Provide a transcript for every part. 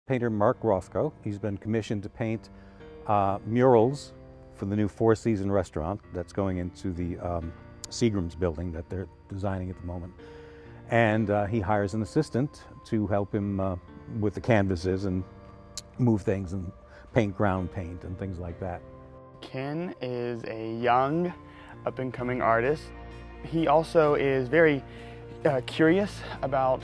painter Mark Rothko. He's been commissioned to paint murals for the new Four Seasons restaurant that's going into the Seagram's building that they're designing at the moment. And he hires an assistant to help him with the canvases and move things and paint ground paint and things like that. Ken is a young, up-and-coming artist. He also is very curious about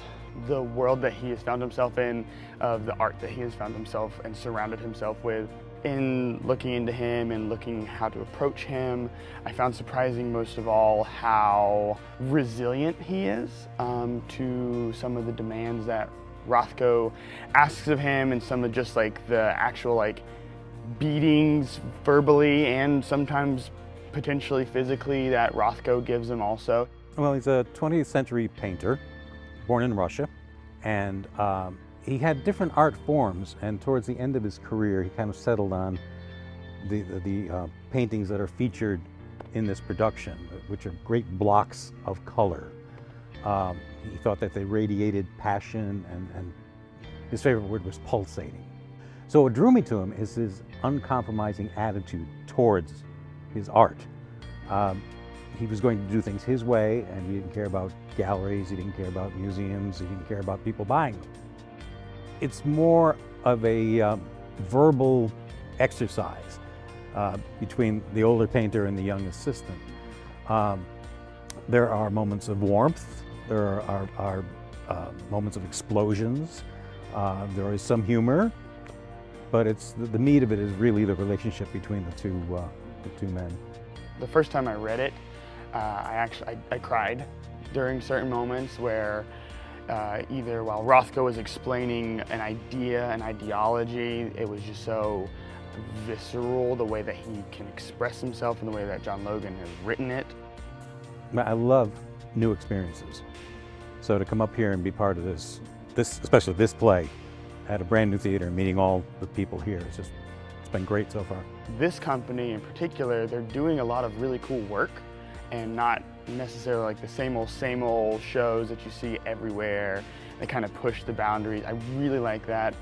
the world that he has found himself in, of the art that he has found himself and surrounded himself with. In looking into him and looking how to approach him, I found surprising most of all how resilient he is to some of the demands that Rothko asks of him, and some of just like the actual beatings verbally and sometimes potentially physically that Rothko gives him also. Well, he's a 20th century painter, born in Russia, and he had different art forms, and towards the end of his career he kind of settled on the paintings that are featured in this production, which are great blocks of color. He thought that they radiated passion, and his favorite word was pulsating. So what drew me to him is his uncompromising attitude towards his art. He was going to do things his way, and he didn't care about galleries, he didn't care about museums, he didn't care about people buying them. It's more of a verbal exercise between the older painter and the young assistant. There are moments of warmth, there are moments of explosions, there is some humor, but the meat of it is really the relationship between the two men. The first time I read it, I cried during certain moments where either while Rothko was explaining an idea, an ideology, it was just so visceral, the way that he can express himself and the way that John Logan has written it. I love new experiences. So to come up here and be part of this especially this play, at a brand new theater, meeting all the people here, it's been great so far. This company in particular, they're doing a lot of really cool work and not necessarily like the same old shows that you see everywhere. They kind of push the boundaries. I really like that.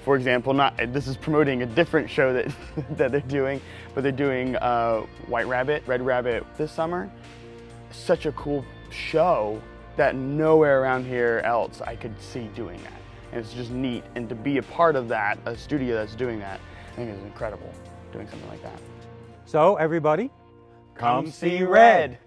For example, this is promoting a different show that they're doing, but they're doing White Rabbit, Red Rabbit this summer. Such a cool show that nowhere around here else I could see doing that. And it's just neat, and to be a part of that, a studio that's doing that, I think is incredible, doing something like that. So everybody, Come see Red!